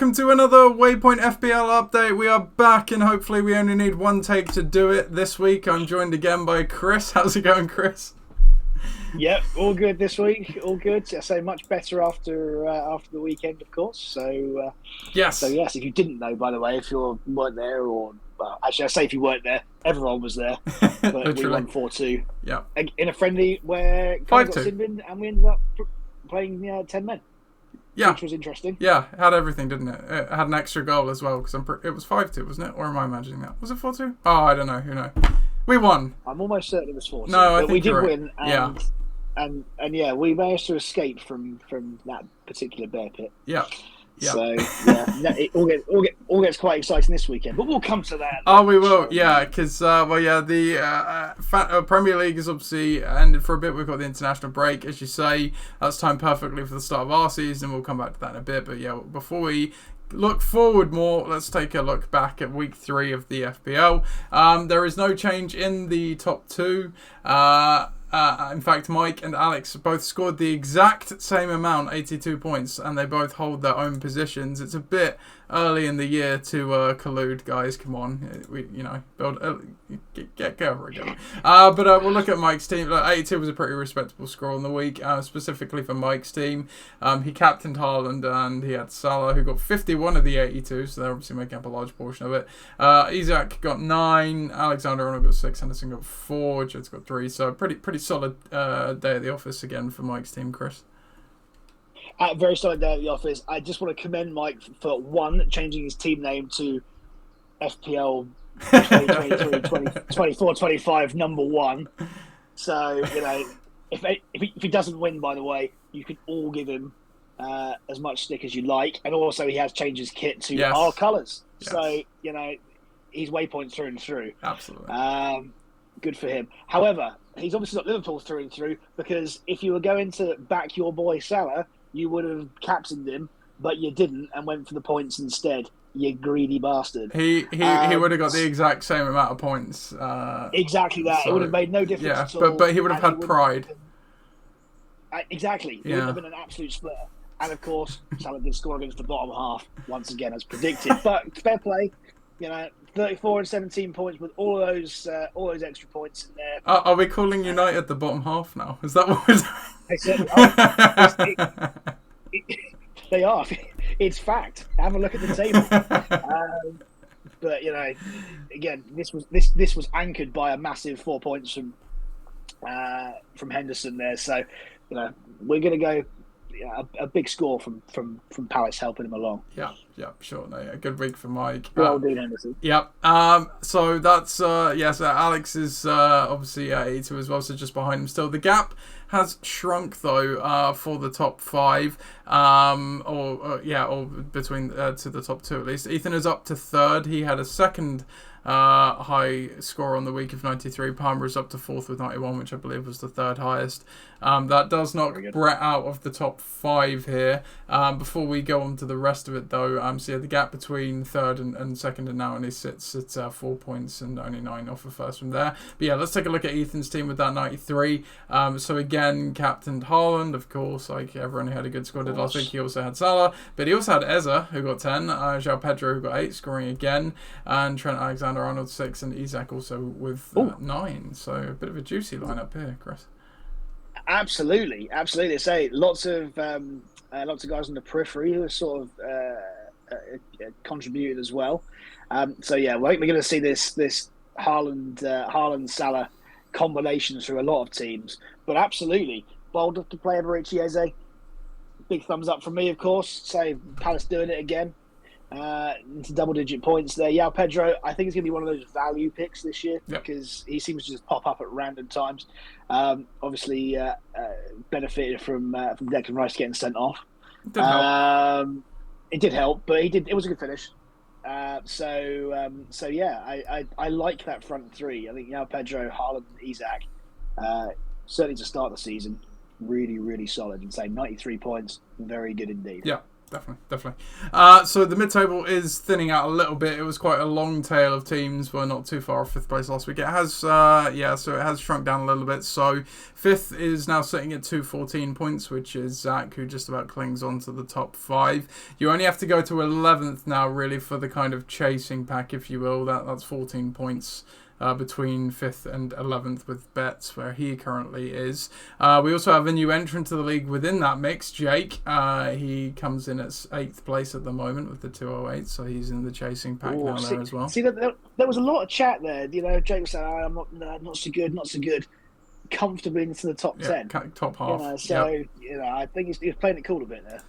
welcome to another Waypoint FPL update. We are back, and hopefully we only need one take to do it this week. I'm joined again by Chris. How's it going, Chris? Yep, all good this week. All good. I say much better after the weekend, of course. So Yes. yes. If you didn't know, by the way, if you weren't there, or well, actually, I say if you weren't there, everyone was there. But we won 4-2. Yeah. In a friendly where 5-2 got Sinbin, and we ended up playing 10 men. Yeah. Which was interesting. Yeah, it had everything, didn't it? It had an extra goal as well, because it was 5-2, wasn't it? Or am I imagining that? Was it 4-2? Oh, I don't know. Who knows? We won. I'm almost certain it was 4-2. No, I but think we did you're right. win. And yeah, we managed to escape from that particular bear pit. Yeah. Yeah. So it all gets quite exciting this weekend, but we'll come to that. Oh, we will, yeah, because the Premier League has obviously ended for a bit. We've got the international break, as you say. That's timed perfectly for the start of our season. We'll come back to that in a bit, but yeah, before we look forward more, let's take a look back at week 3 of the FPL. There is no change in the top 2. In fact, Mike and Alex both scored the exact same amount, 82 points, and they both hold their own positions. It's a bit early in the year to collude, guys. Come on, get over it. But we'll look at Mike's team. 82 was a pretty respectable score on the week, specifically for Mike's team. He captained Haaland, and he had Salah, who got 51 of the 82, so they're obviously making up a large portion of it. Isaac got 9, Alexander-Arnold got 6, Henderson got 4, Jed's got 3. So pretty solid day at the office again for Mike's team, Chris. Very solid day at the office. I just want to commend Mike for changing his team name to FPL 2023-24-25 number 1. So if he doesn't win, by the way, you can all give him as much stick as you like, and also he has changed his kit to our colours. Yes. So he's Waypoint through and through. Absolutely. Good for him. However, he's obviously not Liverpool through and through, because if you were going to back your boy Salah, you would have captained him, but you didn't and went for the points instead. You greedy bastard. He would have got the exact same amount of points. Exactly that. So, it would have made no difference at all. But he would have had pride. Exactly. It would have been an absolute splitter. And of course, Salah did score against the bottom half once again, as predicted. But fair play. 34 and 17 points with all those extra points in there. Are we calling United the bottom half now? Is that what we're doing? They certainly are. They are. It's fact. Have a look at the table. But again, this was anchored by a massive 4 points from Henderson there. So we're going to go a big score from Palace helping him along. Yeah, sure. No, a good week for Mike. Well done, Henderson. Yep. So that's so Alex is obviously 82 as well, so just behind him still. The gap has shrunk though for the top 5, or between to the top 2 at least. Ethan is up to 3rd. He had a second high score on the week of 93. Palmer is up to 4th with 91, which I believe was the 3rd highest. That does knock Brett out of the top 5 here. Before we go on to the rest of it though, the gap between 3rd and 2nd and now only sits at 4 points and only 9 off of 1st from there. But yeah, let's take a look at Ethan's team with that 93. So again, captained Haaland, of course, like everyone who had a good score did last week. He also had Salah, but he also had Eza, who got 10, João Pedro, who got 8, scoring again, and Trent Alexander-Arnold 6, and Isaac also with 9. So a bit of a juicy lineup here, Chris. Absolutely. Say lots of guys on the periphery who are sort of contributed as well. So yeah, we're going to see this Haaland Salah combination through a lot of teams. But absolutely, bold up to play Eberechi Eze. Big thumbs up from me, of course. Say Palace doing it again. Into double-digit points there. João Pedro, I think it's going to be one of those value picks this year because he seems to just pop up at random times. Obviously, benefited from Declan Rice getting sent off. It did help, but it was a good finish. So yeah, I like that front 3. I think João Pedro, Haaland, and Isaac, certainly to start the season, really, really solid. And say 93 points, very good indeed. Yeah. Definitely. So the mid-table is thinning out a little bit. It was quite a long tail of teams. We're not too far off fifth place last week. It has, so it has shrunk down a little bit. So fifth is now sitting at 214 points, which is Zach, who just about clings on to the top 5. You only have to go to 11th now, really, for the kind of chasing pack, if you will. That's 14 points. Between 5th and 11th with Betts, where he currently is. We also have a new entrant to the league within that mix, Jake. He comes in at 8th place at the moment with the 208, so he's in the chasing pack there as well. See, there was a lot of chat there. Jake was saying, I'm not so good. Comfortably into the top 10. Top half. I think he's playing it cool a bit there.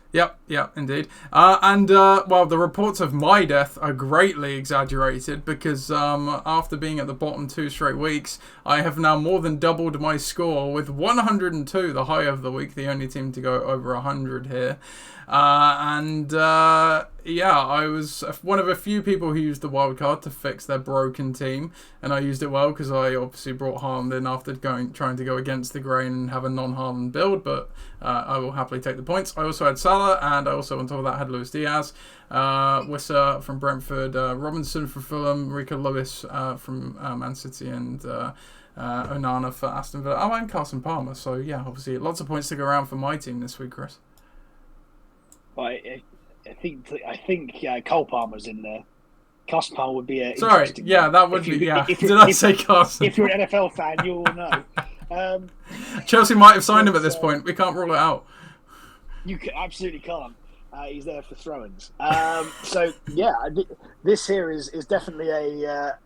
Yep, indeed. The reports of my death are greatly exaggerated because after being at the bottom 2 straight weeks, I have now more than doubled my score with 102, the high of the week, the only team to go over 100 here. I was one of a few people who used the wildcard to fix their broken team, and I used it well because I obviously brought Haaland in after trying to go against the grain and have a non-Haaland build, but I will happily take the points. I also had Salah, and I also on top of that had Luis Diaz, Wissa from Brentford, Robinson from Fulham, Rico Lewis from Man City, and Onana for Aston Villa. Oh, and Carson Palmer. So yeah, obviously lots of points to go around for my team this week, Chris. I think Cole Palmer's in there. Carson Palmer would be a sorry. Yeah, that would be. Did I say Carson? If you're an NFL fan, you will know. Chelsea might have signed him at this point. We can't rule it out. You absolutely can't. He's there for throw-ins. This here is definitely a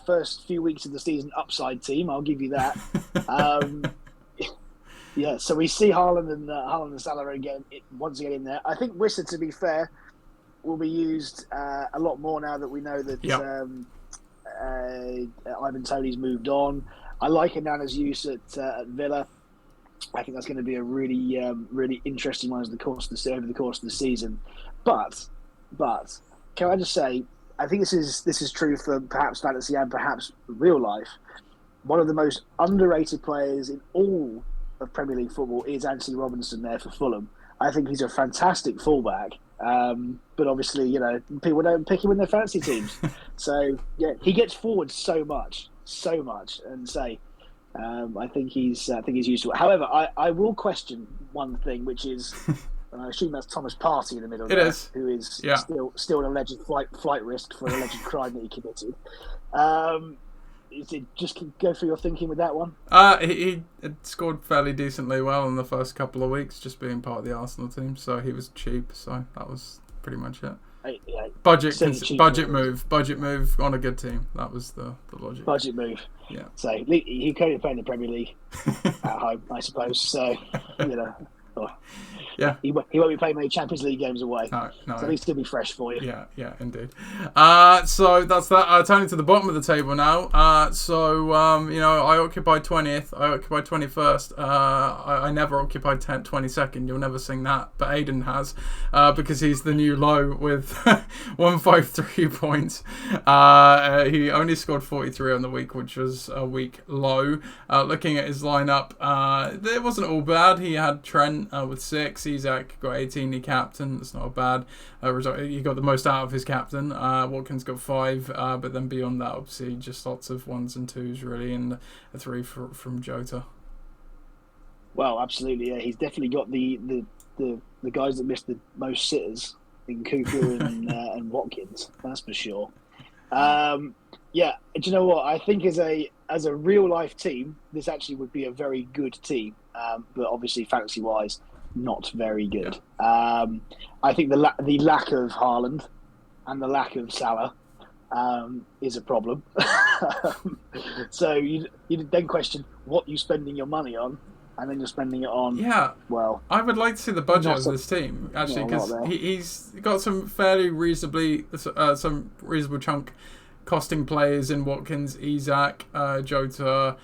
first few weeks of the season upside team. I'll give you that. Yeah, so we see Haaland and Salah once again in there. I think Wissa, to be fair, will be used a lot more now that we know that Ivan Toney's moved on. I like Onana's use at Villa. I think that's going to be a really interesting one over the course of the season. But can I just say, I think this is true for perhaps fantasy and perhaps real life. One of the most underrated players in all of Premier League football is Anthony Robinson there for Fulham. I think he's a fantastic fullback, but obviously, people don't pick him in their fantasy teams. So yeah, he gets forward so much, and I think he's useful. However, I will question one thing, which is, and I assume that's Thomas Partey in the middle. Who is still an alleged flight risk for an alleged crime that he committed. Is it just go through your thinking with that one? He scored fairly decently well in the first couple of weeks, just being part of the Arsenal team. So he was cheap. So that was pretty much it. Budget move on a good team. That was the logic. Budget move. Yeah. So he could play in the Premier League at home, I suppose. So Yeah. He won't be playing many Champions League games away. No. So he'll still be fresh for you. Yeah, indeed. So that's that. Turning to the bottom of the table now. I occupied 20th. I occupied 21st. I never occupied 22nd. You'll never sing that. But Aiden has, because he's the new low with 153 points. He only scored 43 on the week, which was a week low. Looking at his lineup, it wasn't all bad. He had Trent with 6. Isaac got 18. He captain. That's not a bad result. He got the most out of his captain. Watkins got 5. But then beyond that, obviously, just lots of 1s and 2s really, and a 3 from Jota. Well, absolutely. Yeah, he's definitely got the guys that missed the most sitters in Cuckoo and Watkins. That's for sure. Do you know what? I think as a real life team, this actually would be a very good team. But obviously, fantasy wise, not very good. Yeah. I think the lack of Haaland and the lack of Salah is a problem. So you then question what you're spending your money on, and then you're spending it on. Yeah. Well, I would like to see the budget of this team actually, because he's got some fairly some reasonable chunk costing players in Watkins, Isak, Jota.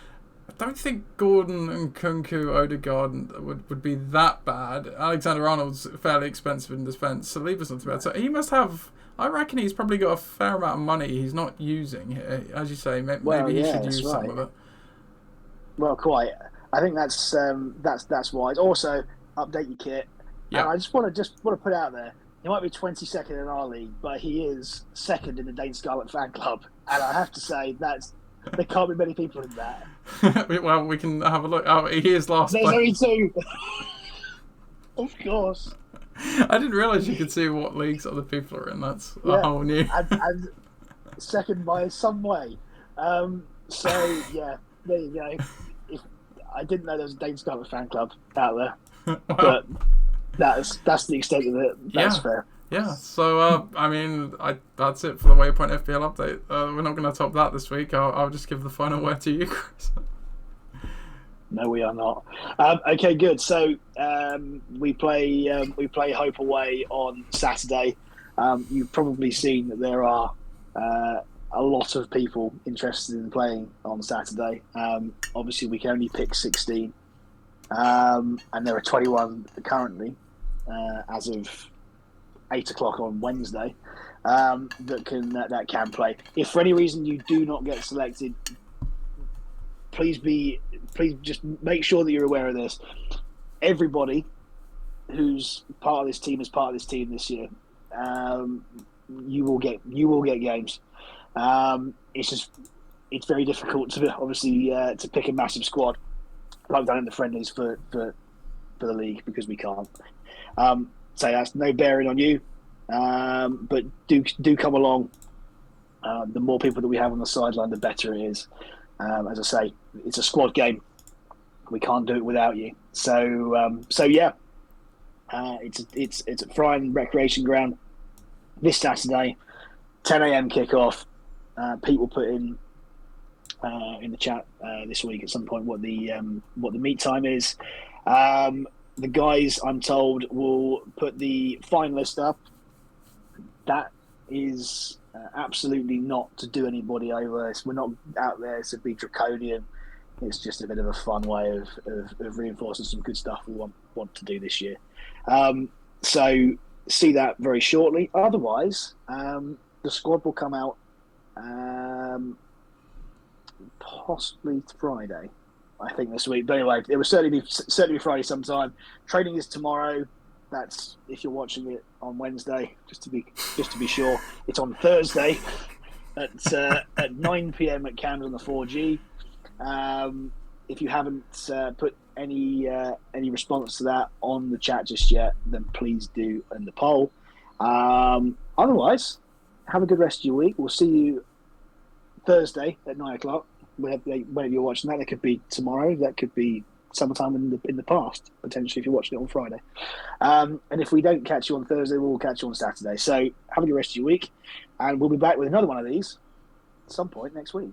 I don't think Gordon and Kunku, Odegaard would be that bad. Alexander-Arnold's fairly expensive in defence. Saliba's not too bad. So he must have... I reckon he's probably got a fair amount of money he's not using here. As you say, maybe he should use some of it. Well, quite. I think that's wise. Also, update your kit. And Yeah. I just want to put out there, he might be 22nd in our league, but he is second in the Dane Scarlet fan club. And I have to say, there can't be many people in that. Well, we can have a look. Oh, he is last There's only place. two. Of course. I didn't realise you could see what leagues other people are in. That's a Yeah. whole new. And second by some way. So, yeah, there you go. I didn't know there was a Dane Scarlet fan club out there, Well, but that's the extent of it. That's fair. Yeah, so I mean, that's it for the Waypoint FPL update. We're not going to top that this week. I'll just give the final word to you, Chris. No, we are not. Okay, good. So we play Hope away on Saturday. You've probably seen that there are a lot of people interested in playing on Saturday. Obviously, we can only pick 16, and there are 21 currently as of 8 o'clock on Wednesday that can play. If for any reason you do not get selected, please just make sure that you're aware of this. Everybody who's part of this team is part of this team this year. You will get games. It's very difficult to obviously to pick a massive squad like done in the friendlies for the league because we can't. So that's no bearing on you, but do come along. The more people that we have on the sideline, the better it is. As I say, it's a squad game. We can't do it without you. So yeah, it's at Fryan Recreation Ground this Saturday, 10 a.m. kickoff. Pete will put in the chat this week at some point what the meet time is. The guys, I'm told, will put the finalist up. That is absolutely not to do anybody over. We're not out there to be draconian. It's just a bit of a fun way of reinforcing some good stuff we want to do this year. So see that very shortly. Otherwise, the squad will come out possibly Friday, I think, this week. But anyway, it will certainly be Friday sometime. Training is tomorrow. That's if you're watching it on Wednesday, just to be sure. It's on Thursday at 9 p.m. at Camden on the 4G. If you haven't put any response to that on the chat just yet, then please do in the poll. Otherwise, have a good rest of your week. We'll see you Thursday at 9 o'clock. Whenever you're watching that, that could be tomorrow. That could be sometime in the past, potentially, if you're watching it on Friday. And if we don't catch you on Thursday, we'll catch you on Saturday. So have a good rest of your week, and we'll be back with another one of these at some point next week.